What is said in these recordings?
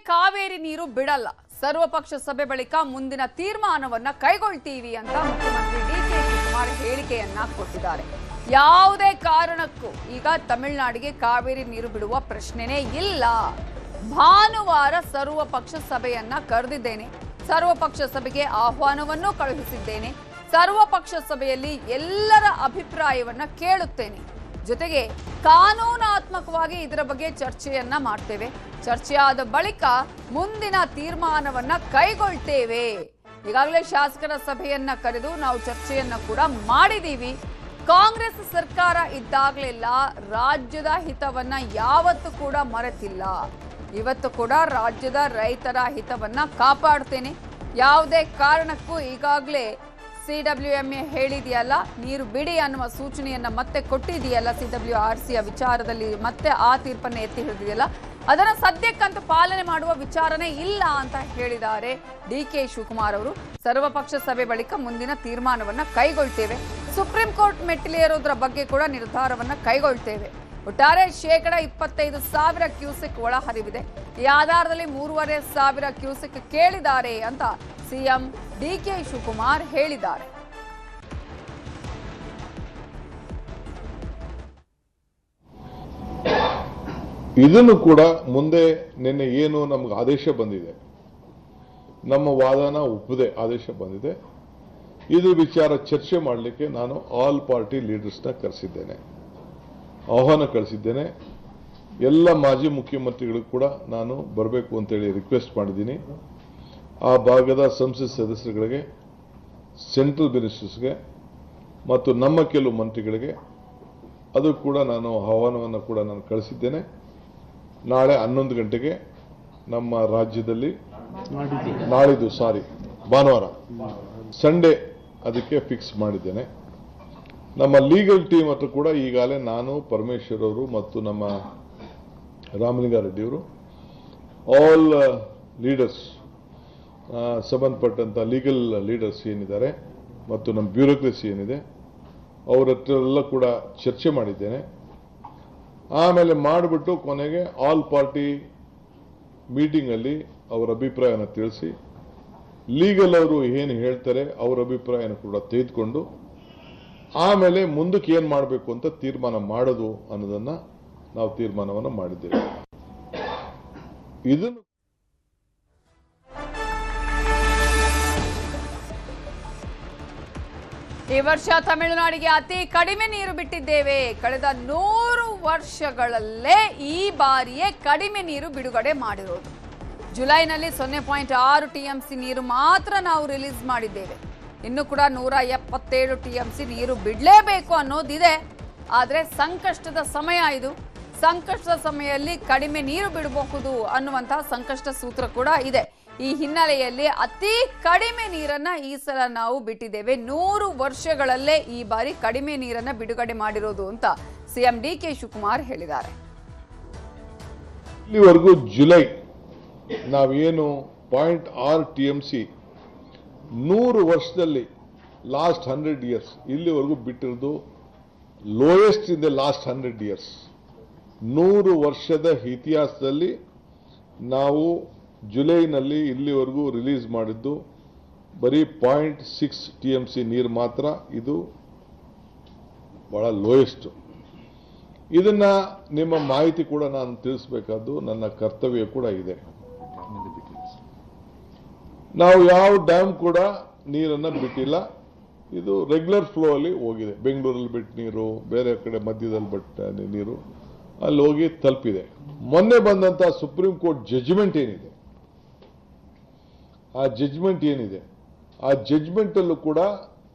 ಕಾವೇರಿ ನೀರು ಬಿಡಲ್ಲ, ಸರ್ವಪಕ್ಷ ಸಭೆ ಬಳಿಕ ಮುಂದಿನ ತೀರ್ಮಾನವನ್ನ ಕೈಗೊಳ್ತೀವಿ ಅಂತ ಮುಖ್ಯಮಂತ್ರಿ ಡಿಕೆ ಶಿವಕುಮಾರ್ ಹೇಳಿಕೆಯನ್ನ ಕೊಟ್ಟಿದ್ದಾರೆ. ಯಾವುದೇ ಕಾರಣಕ್ಕೂ ಈಗ ತಮಿಳುನಾಡಿಗೆ ಕಾವೇರಿ ನೀರು ಬಿಡುವ ಪ್ರಶ್ನೆನೇ ಇಲ್ಲ. ಭಾನುವಾರ ಸರ್ವಪಕ್ಷ ಸಭೆಯನ್ನ ಕರೆದಿದ್ದೇನೆ, ಸರ್ವಪಕ್ಷ ಸಭೆಗೆ ಆಹ್ವಾನವನ್ನು ಕಳುಹಿಸಿದ್ದೇನೆ, ಸರ್ವಪಕ್ಷ ಸಭೆಯಲ್ಲಿ ಎಲ್ಲರ ಅಭಿಪ್ರಾಯವನ್ನ ಕೇಳುತ್ತೇನೆ, ಜೊತೆಗೆ ಕಾನೂನಾತ್ಮಕವಾಗಿ ಇದರ ಬಗ್ಗೆ ಚರ್ಚೆಯನ್ನ ಮಾಡ್ತೇವೆ, ಚರ್ಚೆಯಾದ ಬಳಿಕ ಮುಂದಿನ ತೀರ್ಮಾನವನ್ನ ಕೈಗೊಳ್ತೇವೆ. ಈಗಾಗಲೇ ಶಾಸಕರ ಸಭೆಯನ್ನ ಕರೆದು ನಾವು ಚರ್ಚೆಯನ್ನ ಕೂಡ ಮಾಡಿದೀವಿ. ಕಾಂಗ್ರೆಸ್ ಸರ್ಕಾರ ಇದ್ದಾಗಲೆಲ್ಲ ರಾಜ್ಯದ ಹಿತವನ್ನ ಯಾವತ್ತೂ ಕೂಡ ಮರೆತಿಲ್ಲ. ಇವತ್ತು ಕೂಡ ರಾಜ್ಯದ ರೈತರ ಹಿತವನ್ನ ಕಾಪಾಡ್ತೇನೆ. ಯಾವುದೇ ಕಾರಣಕ್ಕೂ ಈಗಾಗಲೇ CWMA ಹೇಳಿದೆಯಲ್ಲ, ನೀರು ಬಿಡಿ ಅನ್ನುವ ಸೂಚನೆಯನ್ನ ಮತ್ತೆ ಕೊಟ್ಟಿದೆಯಲ್ಲ, CWRC ವಿಚಾರದಲ್ಲಿ ಮತ್ತೆ ಆ ತೀರ್ಪನ್ನು ಎತ್ತಿ ಹಿಡಿದಿದೆಯಲ್ಲ, ಅದನ್ನು ಸದ್ಯಕ್ಕಂತೂ ಪಾಲನೆ ಮಾಡುವ ವಿಚಾರನೇ ಇಲ್ಲ ಅಂತ ಹೇಳಿದ್ದಾರೆ ಡಿಕೆ ಶಿವಕುಮಾರ್ ಅವರು. ಸರ್ವಪಕ್ಷ ಸಭೆ ಬಳಿಕ ಮುಂದಿನ ತೀರ್ಮಾನವನ್ನ ಕೈಗೊಳ್ತೇವೆ, ಸುಪ್ರೀಂ ಕೋರ್ಟ್ ಮೆಟ್ಟಿಲೇರೋದ್ರ ಬಗ್ಗೆ ಕೂಡ ನಿರ್ಧಾರವನ್ನ ಕೈಗೊಳ್ತೇವೆ. ಒಟ್ಟಾರೆ 25,000 ಕ್ಯೂಸೆಕ್ ಒಳಹರಿವಿದೆ. ಈ ಆಧಾರದಲ್ಲಿ 3,500 ಕ್ಯೂಸೆಕ್ ಕೇಳಿದ್ದಾರೆ ಅಂತ ಸಿಎಂ ಡಿಕೆ ಶಿವಕುಮಾರ್ ಹೇಳಿದ್ದಾರೆ. ಇದನ್ನು ಕೂಡ ಮುಂದೆ ನಿನ್ನೆ ಏನು ನಮ್ಗೆ ಆದೇಶ ಬಂದಿದೆ, ನಮ್ಮ ವಾದನ ಒಪ್ಪದೆ ಆದೇಶ ಬಂದಿದೆ, ಇದು ವಿಚಾರ ಚರ್ಚೆ ಮಾಡಲಿಕ್ಕೆ ನಾನು ಆಲ್ ಪಾರ್ಟಿ ಲೀಡರ್ಸ್ನ ಕರೆಸಿದ್ದೇನೆ, ಆಹ್ವಾನ ಕಳಿಸಿದ್ದೇನೆ. ಎಲ್ಲ ಮಾಜಿ ಮುಖ್ಯಮಂತ್ರಿಗಳಿಗೂ ಕೂಡ ನಾನು ಬರಬೇಕು ಅಂತೇಳಿ ರಿಕ್ವೆಸ್ಟ್ ಮಾಡಿದ್ದೀನಿ. ಆ ಭಾಗದ ಸಂಸತ್ ಸದಸ್ಯರುಗಳಿಗೆ, ಸೆಂಟ್ರಲ್ ಮಿನಿಸ್ಟರ್ಸ್ಗೆ ಮತ್ತು ನಮ್ಮ ಕೆಲವು ಮಂತ್ರಿಗಳಿಗೆ ಅದು ಕೂಡ ನಾನು ಆಹ್ವಾನವನ್ನು ಕೂಡ ನಾನು ಕಳಿಸಿದ್ದೇನೆ. ನಾಳೆ 11 ಗಂಟೆಗೆ ನಮ್ಮ ರಾಜ್ಯದಲ್ಲಿ ಭಾನುವಾರ ಸಂಡೇ ಅದಕ್ಕೆ ಫಿಕ್ಸ್ ಮಾಡಿದ್ದೇನೆ. ನಮ್ಮ ಲೀಗಲ್ ಟೀಮ್ ಹತ್ರ ಕೂಡ ಈಗಾಗಲೇ ನಾನು, ಪರಮೇಶ್ವರ್ ಅವರು ಮತ್ತು ನಮ್ಮ ರಾಮಲಿಂಗಾರೆಡ್ಡಿಯವರು, ಆಲ್ ಲೀಡರ್ಸ್, ಸಂಬಂಧಪಟ್ಟಂತ ಲೀಗಲ್ ಲೀಡರ್ಸ್ ಏನಿದ್ದಾರೆ ಮತ್ತು ನಮ್ಮ ಬ್ಯೂರೋಕ್ರಸಿ ಏನಿದೆ ಅವ್ರ ಹತ್ರ ಎಲ್ಲ ಕೂಡ ಚರ್ಚೆ ಮಾಡಿದ್ದೇನೆ. ಆಮೇಲೆ ಮಾಡಿಬಿಟ್ಟು ಕೊನೆಗೆ ಆಲ್ ಪಾರ್ಟಿ ಮೀಟಿಂಗ್ ಅಲ್ಲಿ ಅವರ ಅಭಿಪ್ರಾಯನ ತಿಳಿಸಿ, ಲೀಗಲ್ ಅವರು ಏನು ಹೇಳ್ತಾರೆ ಅವರ ಅಭಿಪ್ರಾಯನ ಕೂಡ ತೆಗೆದುಕೊಂಡು ಆಮೇಲೆ ಮುಂದಕ್ಕೆ ಏನ್ ಮಾಡಬೇಕು ಅಂತ ತೀರ್ಮಾನ ಮಾಡೋದು ಅನ್ನೋದನ್ನ ನಾವು ತೀರ್ಮಾನವನ್ನು ಮಾಡಿದ್ದೇವೆ. ಇದನ್ನು ಈ ವರ್ಷ ತಮಿಳುನಾಡಿಗೆ ಅತಿ ಕಡಿಮೆ ನೀರು ಬಿಟ್ಟಿದ್ದೇವೆ. ಕಳೆದ 100 ವರ್ಷಗಳಲ್ಲೇ ಈ ಬಾರಿಯೇ ಕಡಿಮೆ ನೀರು ಬಿಡುಗಡೆ ಮಾಡಿರೋದು. ಜುಲೈನಲ್ಲಿ 0.6 TMC ನೀರು ಮಾತ್ರ ನಾವು ರಿಲೀಸ್ ಮಾಡಿದ್ದೇವೆ. ಇನ್ನು ಕೂಡ 177 TMC ನೀರು ಬಿಡಲೇಬೇಕು ಅನ್ನೋದಿದೆ. ಆದರೆ ಸಂಕಷ್ಟದ ಸಮಯ ಇದು. ಸಂಕಷ್ಟದ ಸಮಯದಲ್ಲಿ ಕಡಿಮೆ ನೀರು ಬಿಡಬಹುದು ಅನ್ನುವಂತಹ ಸಂಕಷ್ಟ ಸೂತ್ರ ಕೂಡ ಇದೆ. ಈ ಹಿನ್ನೆಲೆಯಲ್ಲಿ ಅತಿ ಕಡಿಮೆ ನೀರನ್ನ ಈ ಸಲ ನಾವು ಬಿಟ್ಟಿದ್ದೇವೆ. 100 ವರ್ಷಗಳಲ್ಲೇ ಈ ಬಾರಿ ಕಡಿಮೆ ನೀರನ್ನ ಬಿಡುಗಡೆ ಮಾಡಿರೋದು ಅಂತ ಸಿಎಂ ಡಿಕೆ ಶಿವಕುಮಾರ್ ಹೇಳಿದ್ದಾರೆ. ಇಲ್ಲಿವರೆಗೂ ಜುಲೈ ನಾವೇನು 0.6 TMC 100 ವರ್ಷದಲ್ಲಿ ಲಾಸ್ಟ್ 100 ಇಯರ್ಸ್ ಇಲ್ಲಿವರೆಗೂ ಬಿಟ್ಟಿರೋದು lowest in the last 100 years. 100 ವರ್ಷದ ಇತಿಹಾಸದಲ್ಲಿ ನಾವು ಜುಲೈನಲ್ಲಿ ಇಲ್ಲಿವರೆಗೂ ರಿಲೀಸ್ ಮಾಡಿದ್ದು ಬರೀ 0.6 TMC ನೀರು ಮಾತ್ರ. ಇದು ಬಹಳ ಲೋಯೆಸ್ಟ್. ಇದನ್ನ ನಿಮ್ಮ ಮಾಹಿತಿ ಕೂಡ ನಾನು ತಿಳಿಸಬೇಕಾದ್ದು ನನ್ನ ಕರ್ತವ್ಯ ಕೂಡ ಇದೆ. ನಾವು ಯಾವ ಡ್ಯಾಮ್ ಕೂಡ ನೀರನ್ನ ಬಿಟ್ಟಿಲ್ಲ. ಇದು ರೆಗ್ಯುಲರ್ ಫ್ಲೋ ಅಲ್ಲಿ ಹೋಗಿದೆ. ಬೆಂಗಳೂರಲ್ಲಿ ಬಿಟ್ಟ ನೀರು, ಬೇರೆ ಕಡೆ ಮಧ್ಯದಲ್ಲಿ ಬಿಟ್ಟ ನೀರು ಅಲ್ಲಿ ಹೋಗಿ ತಲುಪಿದೆ. ಮೊನ್ನೆ ಬಂದಂತ ಸುಪ್ರೀಂ ಕೋರ್ಟ್ ಜಡ್ಜ್ಮೆಂಟ್ ಏನಿದೆ, ಆ ಜಡ್ಜ್ಮೆಂಟ್ ಅಲ್ಲೂ ಕೂಡ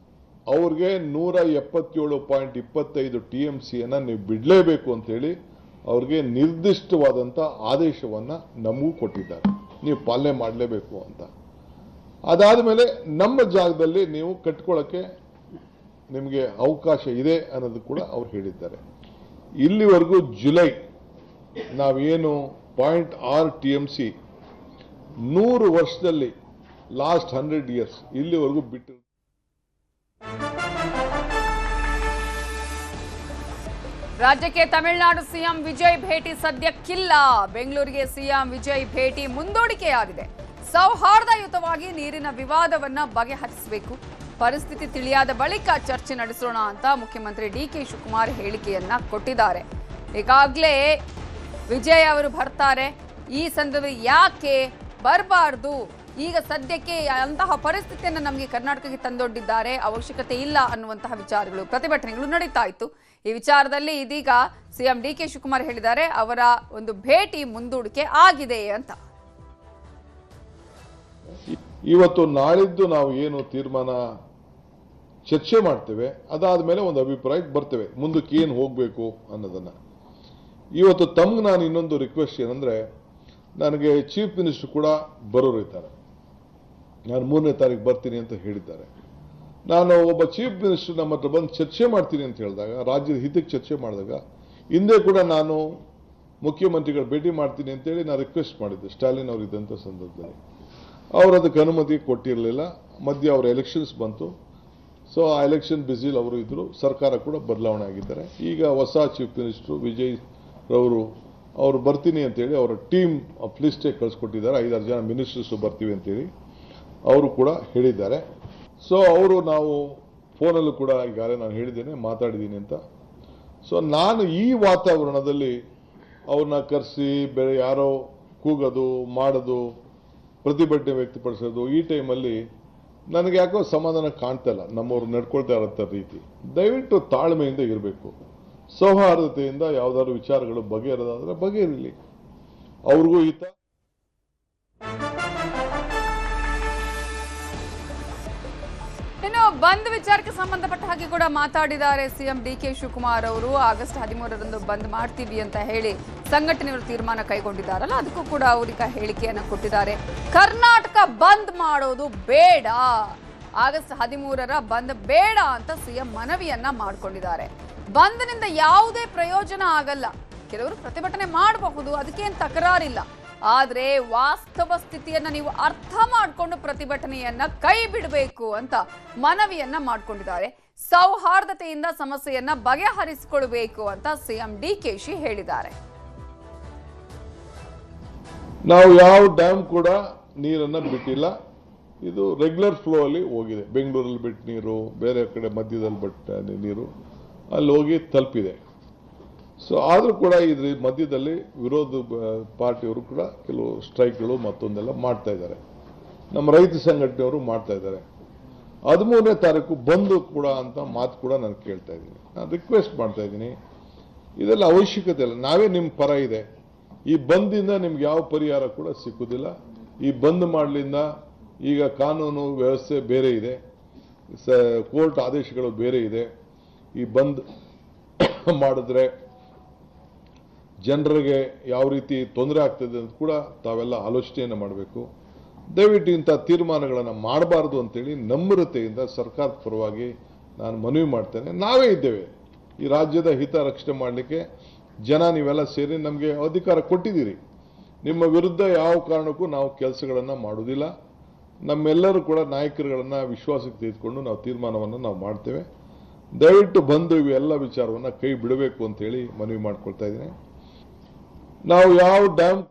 ಅವ್ರಿಗೆ 177.25 TMC ನೀವು ಬಿಡಲೇಬೇಕು ಅಂತ ಹೇಳಿ ಅವ್ರಿಗೆ ನಿರ್ದಿಷ್ಟವಾದಂತ ಆದೇಶವನ್ನ ನಮಗೂ ಕೊಟ್ಟಿದ್ದಾರೆ, ನೀವು ಪಾಲನೆ ಮಾಡಲೇಬೇಕು ಅಂತ. ಅದಾದ ಮೇಲೆ ನಮ್ಮ ಜಾಗದಲ್ಲಿ ನೀವು ಕಟ್ಕೊಳ್ಳಕ್ಕೆ ನಿಮಗೆ ಅವಕಾಶ ಇದೆ ಅನ್ನೋದು ಕೂಡ ಅವ್ರು ಹೇಳಿದ್ದಾರೆ. ಇಲ್ಲಿವರೆಗೂ ಜುಲೈ ನಾವೇನು 0.6 TMC 100 ವರ್ಷದಲ್ಲಿ ಲಾಸ್ಟ್ 100 ಇಯರ್ಸ್ ಇಲ್ಲಿವರೆಗೂ ಬಿಟ್ಟು ರಾಜ್ಯಕ್ಕೆ ತಮಿಳುನಾಡು ಸಿಎಂ ವಿಜಯ್ ಭೇಟಿ ಸದ್ಯಕ್ಕಿಲ್ಲ. ಬೆಂಗಳೂರಿಗೆ ಸಿಎಂ ವಿಜಯ್ ಭೇಟಿ ಮುಂದೂಡಿಕೆಯಾಗಿದೆ. ಸೌಹಾರ್ದಯುತವಾಗಿ ನೀರಿನ ವಿವಾದವನ್ನ ಬಗೆಹರಿಸಬೇಕು. ಪರಿಸ್ಥಿತಿ ತಿಳಿಯಾದ ಬಳಿಕ ಚರ್ಚೆ ನಡೆಸೋಣ ಅಂತ ಮುಖ್ಯಮಂತ್ರಿ ಡಿಕೆ ಶಿವಕುಮಾರ್ ಹೇಳಿಕೆಯನ್ನ ಕೊಟ್ಟಿದ್ದಾರೆ. ಈಗಾಗಲೇ ವಿಜಯ್ ಅವರು ಬರ್ತಾರೆ, ಈ ಸಂದರ್ಭದಲ್ಲಿ ಯಾಕೆ ಬರಬಾರ್ದು, ಈಗ ಸದ್ಯಕ್ಕೆ ಅಂತಹ ಪರಿಸ್ಥಿತಿಯನ್ನು ನಮಗೆ ಕರ್ನಾಟಕಕ್ಕೆ ತಂದೊಡ್ಡಿದ್ದಾರೆ, ಅವಶ್ಯಕತೆ ಇಲ್ಲ ಅನ್ನುವಂತಹ ವಿಚಾರಗಳು, ಪ್ರತಿಭಟನೆಗಳು ನಡೀತಾ ಇತ್ತು. ಈ ವಿಚಾರದಲ್ಲಿ ಇದೀಗ ಸಿಎಂ ಡಿಕೆ ಶಿವಕುಮಾರ್ ಹೇಳಿದ್ದಾರೆ ಅವರ ಒಂದು ಭೇಟಿ ಮುಂದೂಡಿಕೆ ಆಗಿದೆ ಅಂತ. ಇವತ್ತು ನಾಳಿದ್ದು ನಾವು ಏನು ತೀರ್ಮಾನ ಚರ್ಚೆ ಮಾಡ್ತೇವೆ, ಅದಾದ್ಮೇಲೆ ಒಂದು ಅಭಿಪ್ರಾಯಕ್ಕೆ ಬರ್ತೇವೆ ಮುಂದಕ್ಕೆ ಏನು ಹೋಗಬೇಕು ಅನ್ನೋದನ್ನ. ಇವತ್ತು ತಮ್ಗೆ ನಾನು ಇನ್ನೊಂದು ರಿಕ್ವೆಸ್ಟ್ ಏನಂದ್ರೆ, ನನಗೆ ಚೀಫ್ ಮಿನಿಸ್ಟರ್ ಕೂಡ ಬರೋರಿದ್ದಾರೆ, ನಾನು 3ನೇ ತಾರೀಕು ಬರ್ತೀನಿ ಅಂತ ಹೇಳಿದ್ದಾರೆ. ನಾನು ಒಬ್ಬ ಚೀಫ್ ಮಿನಿಸ್ಟರ್ ನಮ್ಮ ಹತ್ರ ಬಂದು ಚರ್ಚೆ ಮಾಡ್ತೀನಿ ಅಂತ ಹೇಳಿದಾಗ, ರಾಜ್ಯದ ಹಿತಕ್ಕೆ ಚರ್ಚೆ ಮಾಡಿದಾಗ, ಹಿಂದೆ ಕೂಡ ನಾನು ಮುಖ್ಯಮಂತ್ರಿಗಳು ಭೇಟಿ ಮಾಡ್ತೀನಿ ಅಂತೇಳಿ ನಾನು ರಿಕ್ವೆಸ್ಟ್ ಮಾಡಿದ್ದೆ ಸ್ಟಾಲಿನ್ ಅವರು ಇದ್ದಂಥ ಸಂದರ್ಭದಲ್ಲಿ. ಅವರು ಅದಕ್ಕೆ ಅನುಮತಿ ಕೊಟ್ಟಿರಲಿಲ್ಲ. ಮಧ್ಯೆ ಅವರ ಎಲೆಕ್ಷನ್ಸ್ ಬಂತು. ಸೊ ಆ ಎಲೆಕ್ಷನ್ ಬಿಸಿಲ್ ಅವರು ಇದ್ರು, ಸರ್ಕಾರ ಕೂಡ ಬದಲಾವಣೆ ಆಗಿದ್ದಾರೆ. ಈಗ ಹೊಸ ಚೀಫ್ ಮಿನಿಸ್ಟರ್ ವಿಜಯ್ ರವರು ಅವರು ಬರ್ತೀನಿ ಅಂತೇಳಿ ಅವರ ಟೀಮ್ ಆಫ್ ಲಿಸ್ಟೇ ಕಳಿಸ್ಕೊಟ್ಟಿದ್ದಾರೆ. 5-6 ಜನ ಮಿನಿಸ್ಟರ್ಸ್ ಬರ್ತೀವಿ ಅಂತೇಳಿ ಅವರು ಕೂಡ ಹೇಳಿದ್ದಾರೆ. ಸೊ ಅವರು ನಾವು ಫೋನಲ್ಲೂ ಕೂಡ ಈಗಾಗಲೇ ನಾನು ಹೇಳಿದ್ದೇನೆ, ಮಾತಾಡಿದ್ದೀನಿ ಅಂತ. ಸೊ ನಾನು ಈ ವಾತಾವರಣದಲ್ಲಿ ಅವ್ರನ್ನ ಕರೆಸಿ ಬೇರೆ ಯಾರೋ ಕೂಗೋದು ಮಾಡೋದು, ಪ್ರತಿಭಟನೆ ವ್ಯಕ್ತಪಡಿಸೋದು, ಈ ಟೈಮಲ್ಲಿ ನನಗೆ ಯಾಕೋ ಸಮಾಧಾನ ಕಾಣ್ತಾ ಇಲ್ಲ. ನಮ್ಮವ್ರು ನಡ್ಕೊಳ್ತಾ ಇರೋ ರೀತಿ ದಯವಿಟ್ಟು ತಾಳ್ಮೆಯಿಂದ ಇರಬೇಕು. ಸೌಹಾರ್ದತೆಯಿಂದ ಯಾವ್ದಾದ್ರು ವಿಚಾರಗಳು ಬಗೆಹರಿದಾದ್ರೆ ಬಗೆಹರಿಲಿ, ಅವ್ರಿಗೂ ಹಿತ. ಇನ್ನು ಬಂದ್ ವಿಚಾರಕ್ಕೆ ಸಂಬಂಧಪಟ್ಟ ಹಾಗೆ ಕೂಡ ಮಾತಾಡಿದ್ದಾರೆ ಸಿಎಂ ಡಿಕೆ ಶಿವಕುಮಾರ್ ಅವರು. ಆಗಸ್ಟ್ 13ರಂದು ಬಂದ್ ಮಾಡ್ತೀವಿ ಅಂತ ಹೇಳಿ ಸಂಘಟನೆಯವರು ತೀರ್ಮಾನ ಕೈಗೊಂಡಿದ್ದಾರಲ್ಲ, ಅದಕ್ಕೂ ಕೂಡ ಅವರೀಗ ಹೇಳಿಕೆಯನ್ನು ಕೊಟ್ಟಿದ್ದಾರೆ. ಕರ್ನಾಟಕ ಬಂದ್ ಮಾಡೋದು ಬೇಡ, ಆಗಸ್ಟ್ 13ರ ಬಂದ್ ಬೇಡ ಅಂತ ಸಿಎಂ ಮನವಿಯನ್ನ ಮಾಡಿಕೊಂಡಿದ್ದಾರೆ. ಬಂದ್ನಿಂದ ಯಾವುದೇ ಪ್ರಯೋಜನ ಆಗಲ್ಲ. ಕೆಲವರು ಪ್ರತಿಭಟನೆ ಮಾಡಬಹುದು, ಅದಕ್ಕೇನು ತಕರಾರಿಲ್ಲ. ಆದ್ರೆ ವಾಸ್ತವ ಸ್ಥಿತಿಯನ್ನ ನೀವು ಅರ್ಥ ಮಾಡಿಕೊಂಡು ಪ್ರತಿಭಟನೆಯನ್ನ ಕೈ ಬಿಡಬೇಕು ಅಂತ ಮನವಿಯನ್ನ ಮಾಡಿಕೊಂಡಿದ್ದಾರೆ. ಸೌಹಾರ್ದತೆಯಿಂದ ಸಮಸ್ಯೆಯನ್ನ ಬಗೆಹರಿಸಿಕೊಳ್ಳಬೇಕು ಅಂತ ಸಿಎಂ ಡಿಕೆಶಿ ಹೇಳಿದ್ದಾರೆ. ನಾವು ಯಾವ ಡ್ಯಾಮ್ ಕೂಡ ನೀರನ್ನ ಬಿಟ್ಟಿಲ್ಲ. ಇದು ರೆಗ್ಯುಲರ್ ಫ್ಲೋ ಅಲ್ಲಿ ಹೋಗಿದೆ. ಬೆಂಗಳೂರಲ್ಲಿ ಬಿಟ್ಟ ನೀರು, ಬೇರೆ ಕಡೆ ಮಧ್ಯದಲ್ಲಿ ಬಿಟ್ಟ ನೀರು ಅಲ್ಲಿ ಹೋಗಿ ತಲುಪಿದೆ. ಸೊ ಆದರೂ ಕೂಡ ಇದ್ರ ಮಧ್ಯದಲ್ಲಿ ವಿರೋಧ ಪಾರ್ಟಿಯವರು ಕೂಡ ಕೆಲವು ಸ್ಟ್ರೈಕ್ಗಳು ಮತ್ತೊಂದೆಲ್ಲ ಮಾಡ್ತಾ ಇದ್ದಾರೆ. ನಮ್ಮ ರೈತ ಸಂಘಟನೆಯವರು ಮಾಡ್ತಾ ಇದ್ದಾರೆ. 13ನೇ ತಾರೀಕು ಬಂದು ಕೂಡ ಅಂತ ಮಾತು ಕೂಡ ನಾನು ಕೇಳ್ತಾ ಇದ್ದೀನಿ. ನಾನು ರಿಕ್ವೆಸ್ಟ್ ಮಾಡ್ತಾ ಇದ್ದೀನಿ, ಇದೆಲ್ಲ ಅವಶ್ಯಕತೆ ಇಲ್ಲ. ನಾವೇ ನಿಮ್ಮ ಪರ ಇದೆ. ಈ ಬಂದಿಂದ ನಿಮ್ಗೆ ಯಾವ ಪರಿಹಾರ ಕೂಡ ಸಿಕ್ಕುದಿಲ್ಲ. ಈ ಬಂದ್ ಮಾಡಲಿಂದ ಈಗ ಕಾನೂನು ವ್ಯವಸ್ಥೆ ಬೇರೆ ಇದೆ, ಕೋರ್ಟ್ ಆದೇಶಗಳು ಬೇರೆ ಇದೆ. ಈ ಬಂದ್ ಮಾಡಿದ್ರೆ ಜನರಿಗೆ ಯಾವ ರೀತಿ ತೊಂದರೆ ಆಗ್ತದೆ ಅಂತ ಕೂಡ ತಾವೆಲ್ಲ ಆಲೋಚನೆಯನ್ನು ಮಾಡಬೇಕು. ದಯವಿಟ್ಟು ಇಂಥ ತೀರ್ಮಾನಗಳನ್ನು ಮಾಡಬಾರ್ದು ಅಂತೇಳಿ ನಮ್ರತೆಯಿಂದ ಸರ್ಕಾರದ ಪರವಾಗಿ ನಾನು ಮನವಿ ಮಾಡ್ತೇನೆ. ನಾವೇ ಇದ್ದೇವೆ ಈ ರಾಜ್ಯದ ಹಿತ ರಕ್ಷಣೆ ಮಾಡಲಿಕ್ಕೆ. ಜನ ನೀವೆಲ್ಲ ಸೇರಿ ನಮಗೆ ಅಧಿಕಾರ ಕೊಟ್ಟಿದ್ದೀರಿ. ನಿಮ್ಮ ವಿರುದ್ಧ ಯಾವ ಕಾರಣಕ್ಕೂ ನಾವು ಕೆಲಸಗಳನ್ನು ಮಾಡುವುದಿಲ್ಲ. ನಮ್ಮೆಲ್ಲರೂ ಕೂಡ ನಾಯಕರುಗಳನ್ನು ವಿಶ್ವಾಸಕ್ಕೆ ತೆಗೆದುಕೊಂಡು ನಾವು ತೀರ್ಮಾನವನ್ನು ನಾವು ಮಾಡ್ತೇವೆ. ದಯವಿಟ್ಟು ಬಂದು ಇವೆಲ್ಲ ವಿಚಾರವನ್ನು ಕೈ ಬಿಡಬೇಕು ಅಂತೇಳಿ ಮನವಿ ಮಾಡ್ಕೊಳ್ತಾ ಇದ್ದೀನಿ. ನಾವು ಯಾವ ಡ್ಯಾಮ್